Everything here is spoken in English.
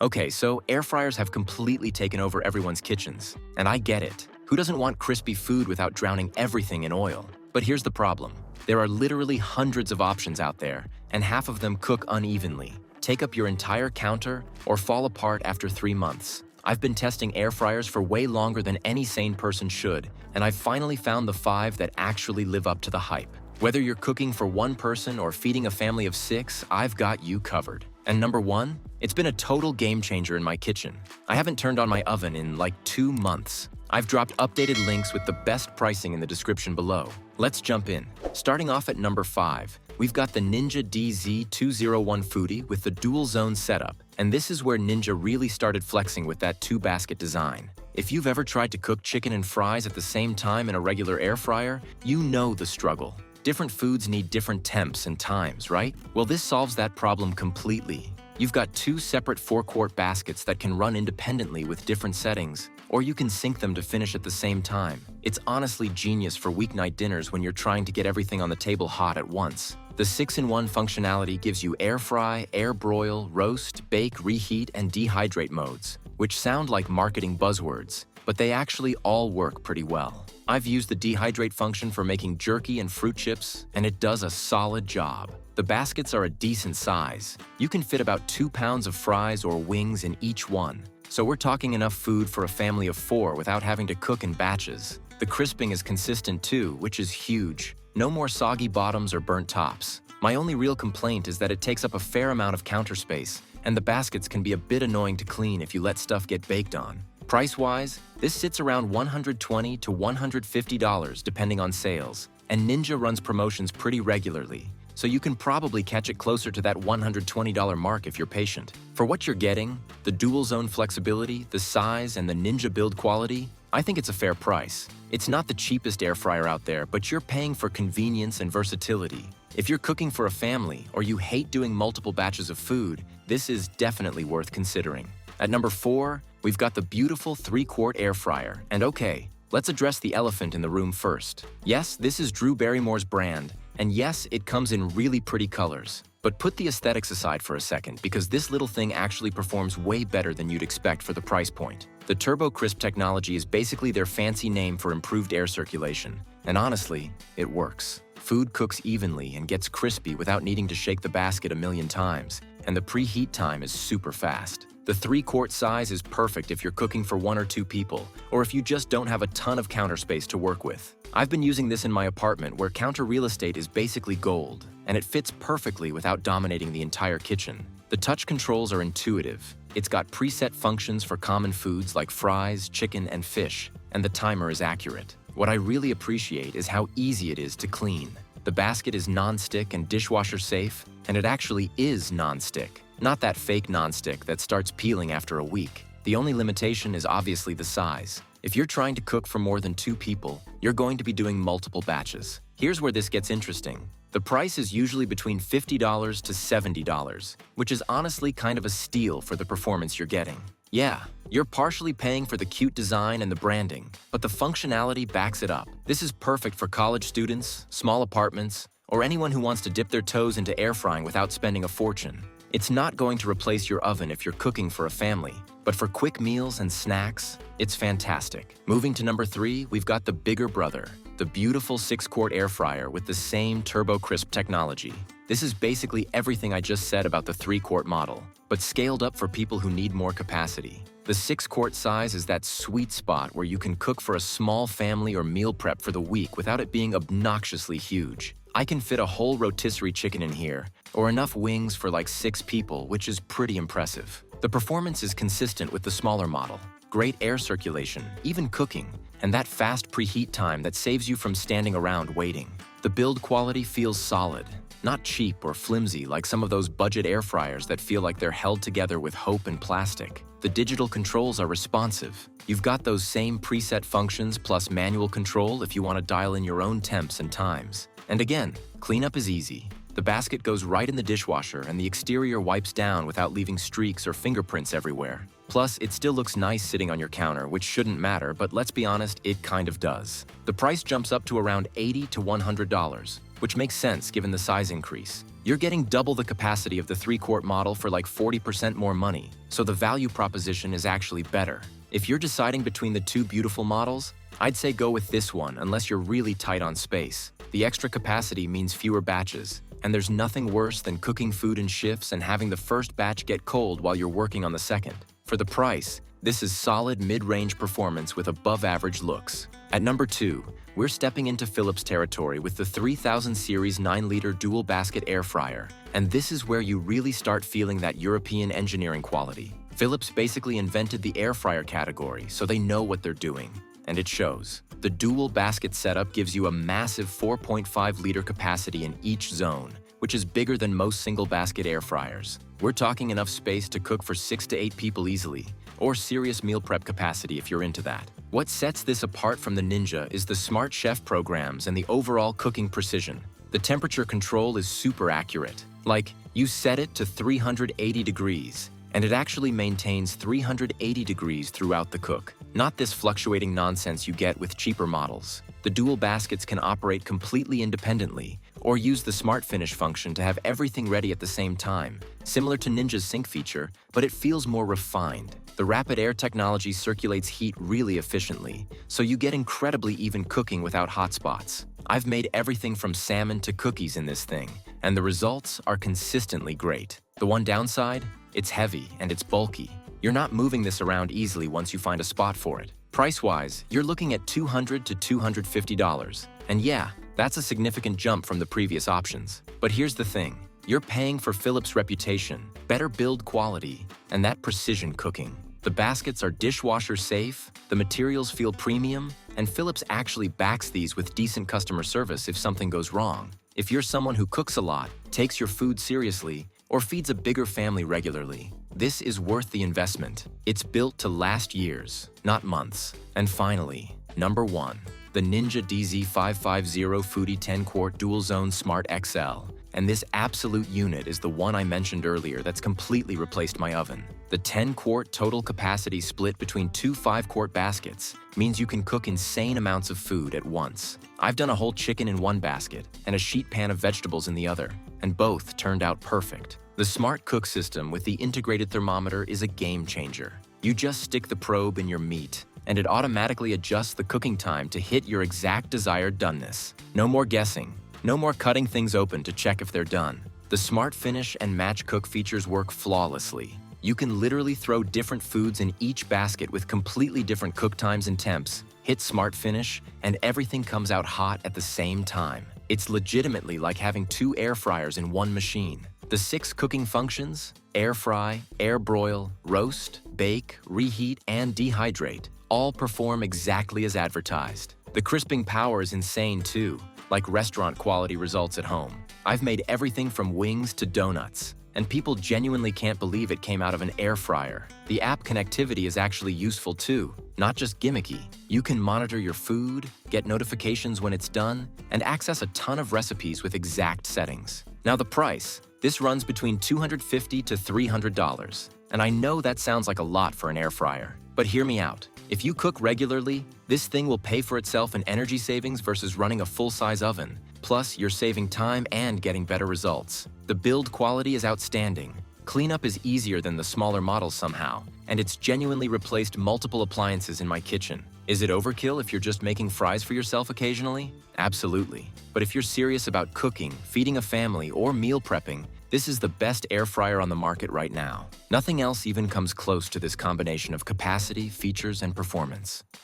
Okay, so air fryers have completely taken over everyone's kitchens, and I get it. Who doesn't want crispy food without drowning everything in oil? But here's the problem. There are literally hundreds of options out there, and half of them cook unevenly, take up your entire counter, or fall apart after 3 months. I've been testing air fryers for way longer than any sane person should, and I've finally found the 5 that actually live up to the hype. Whether you're cooking for one person or feeding a family of 6, I've got you covered. And number 1, it's been a total game changer in my kitchen. I haven't turned on my oven in like 2 months. I've dropped updated links with the best pricing in the description below. Let's jump in. Starting off at number 5, we've got the Ninja DZ201 Foodi with the DualZone setup. And this is where Ninja really started flexing with that 2-basket design. If you've ever tried to cook chicken and fries at the same time in a regular air fryer, you know the struggle. Different foods need different temps and times, right? Well, this solves that problem completely. You've got 2 separate 4-quart baskets that can run independently with different settings, or you can sync them to finish at the same time. It's honestly genius for weeknight dinners when you're trying to get everything on the table hot at once. The 6-in-1 functionality gives you air fry, air broil, roast, bake, reheat, and dehydrate modes, which sound like marketing buzzwords, but they actually all work pretty well. I've used the dehydrate function for making jerky and fruit chips, and it does a solid job. The baskets are a decent size. You can fit about 2 pounds of fries or wings in each one, so we're talking enough food for a family of 4 without having to cook in batches. The crisping is consistent too, which is huge. No more soggy bottoms or burnt tops. My only real complaint is that it takes up a fair amount of counter space, and the baskets can be a bit annoying to clean if you let stuff get baked on. Price-wise, this sits around $120 to $150 depending on sales, and Ninja runs promotions pretty regularly, so you can probably catch it closer to that $120 mark if you're patient. For what you're getting, the DualZone flexibility, the size, and the Ninja build quality, I think it's a fair price. It's not the cheapest air fryer out there, but you're paying for convenience and versatility. If you're cooking for a family or you hate doing multiple batches of food, this is definitely worth considering. At number 4, we've got the beautiful 3-quart air fryer. And okay, let's address the elephant in the room first. Yes, this is Drew Barrymore's brand, and yes, it comes in really pretty colors. But put the aesthetics aside for a second, because this little thing actually performs way better than you'd expect for the price point. The TurboCrisp technology is basically their fancy name for improved air circulation. And honestly, it works. Food cooks evenly and gets crispy without needing to shake the basket a million times, and the preheat time is super fast. The 3-quart size is perfect if you're cooking for 1 or 2 people, or if you just don't have a ton of counter space to work with. I've been using this in my apartment where counter real estate is basically gold, and it fits perfectly without dominating the entire kitchen. The touch controls are intuitive. It's got preset functions for common foods like fries, chicken, and fish, and the timer is accurate. What I really appreciate is how easy it is to clean. The basket is non-stick and dishwasher safe, and it actually is non-stick. Not that fake non-stick that starts peeling after a week. The only limitation is obviously the size. If you're trying to cook for more than 2 people, you're going to be doing multiple batches. Here's where this gets interesting. The price is usually between $50 to $70, which is honestly kind of a steal for the performance you're getting. Yeah, you're partially paying for the cute design and the branding, but the functionality backs it up. This is perfect for college students, small apartments, or anyone who wants to dip their toes into air frying without spending a fortune. It's not going to replace your oven if you're cooking for a family, but for quick meals and snacks, it's fantastic. Moving to number 3, we've got the bigger brother, the beautiful 6-quart air fryer with the same TurboCrisp technology. This is basically everything I just said about the 3-quart model, but scaled up for people who need more capacity. The 6-quart size is that sweet spot where you can cook for a small family or meal prep for the week without it being obnoxiously huge. I can fit a whole rotisserie chicken in here, or enough wings for like 6 people, which is pretty impressive. The performance is consistent with the smaller model. Great air circulation, even cooking, and that fast preheat time that saves you from standing around waiting. The build quality feels solid, not cheap or flimsy like some of those budget air fryers that feel like they're held together with hope and plastic. The digital controls are responsive. You've got those same preset functions plus manual control if you want to dial in your own temps and times. And again, cleanup is easy. The basket goes right in the dishwasher and the exterior wipes down without leaving streaks or fingerprints everywhere. Plus, it still looks nice sitting on your counter, which shouldn't matter, but let's be honest, it kind of does. The price jumps up to around $80 to $100, which makes sense given the size increase. You're getting double the capacity of the 3-quart model for like 40% more money, so the value proposition is actually better. If you're deciding between the two beautiful models, I'd say go with this one unless you're really tight on space. The extra capacity means fewer batches, and there's nothing worse than cooking food in shifts and having the first batch get cold while you're working on the second. For the price, this is solid mid-range performance with above-average looks. At number 2, we're stepping into Philips territory with the 3000 series 9-liter dual basket air fryer, and this is where you really start feeling that European engineering quality. Philips basically invented the air fryer category, so they know what they're doing, and it shows. The dual basket setup gives you a massive 4.5-liter capacity in each zone, which is bigger than most single-basket air fryers. We're talking enough space to cook for 6 to 8 people easily, or serious meal prep capacity if you're into that. What sets this apart from the Ninja is the smart chef programs and the overall cooking precision. The temperature control is super accurate. Like, you set it to 380 degrees, and it actually maintains 380 degrees throughout the cook. Not this fluctuating nonsense you get with cheaper models. The dual baskets can operate completely independently, or use the Smart Finish function to have everything ready at the same time, similar to Ninja's sync feature, but it feels more refined. The rapid air technology circulates heat really efficiently, so you get incredibly even cooking without hot spots. I've made everything from salmon to cookies in this thing, and the results are consistently great. The one downside? It's heavy and it's bulky. You're not moving this around easily once you find a spot for it. Price-wise, you're looking at $200 to $250. And yeah, that's a significant jump from the previous options. But here's the thing. You're paying for Philips' reputation, better build quality, and that precision cooking. The baskets are dishwasher safe, the materials feel premium, and Philips actually backs these with decent customer service if something goes wrong. If you're someone who cooks a lot, takes your food seriously, or feeds a bigger family regularly, this is worth the investment. It's built to last years, not months. And finally, number 1, the Ninja DZ550 Foodi 10-quart DualZone Smart XL. And this absolute unit is the one I mentioned earlier that's completely replaced my oven. The 10-quart total capacity split between 2 5-quart baskets means you can cook insane amounts of food at once. I've done a whole chicken in one basket and a sheet pan of vegetables in the other, and both turned out perfect. The Smart Cook system with the integrated thermometer is a game changer. You just stick the probe in your meat, and it automatically adjusts the cooking time to hit your exact desired doneness. No more guessing. No more cutting things open to check if they're done. The Smart Finish and Match Cook features work flawlessly. You can literally throw different foods in each basket with completely different cook times and temps, hit Smart Finish, and everything comes out hot at the same time. It's legitimately like having 2 air fryers in one machine. The 6 cooking functions, air fry, air broil, roast, bake, reheat, and dehydrate, all perform exactly as advertised. The crisping power is insane too, like restaurant quality results at home. I've made everything from wings to donuts, and people genuinely can't believe it came out of an air fryer. The app connectivity is actually useful too, not just gimmicky. You can monitor your food, get notifications when it's done, and access a ton of recipes with exact settings. Now the price. This runs between $250 to $300, and I know that sounds like a lot for an air fryer, but hear me out. If you cook regularly, this thing will pay for itself in energy savings versus running a full-size oven. Plus, you're saving time and getting better results. The build quality is outstanding. Cleanup is easier than the smaller models somehow, and it's genuinely replaced multiple appliances in my kitchen. Is it overkill if you're just making fries for yourself occasionally? Absolutely. But if you're serious about cooking, feeding a family, or meal prepping, this is the best air fryer on the market right now. Nothing else even comes close to this combination of capacity, features, and performance.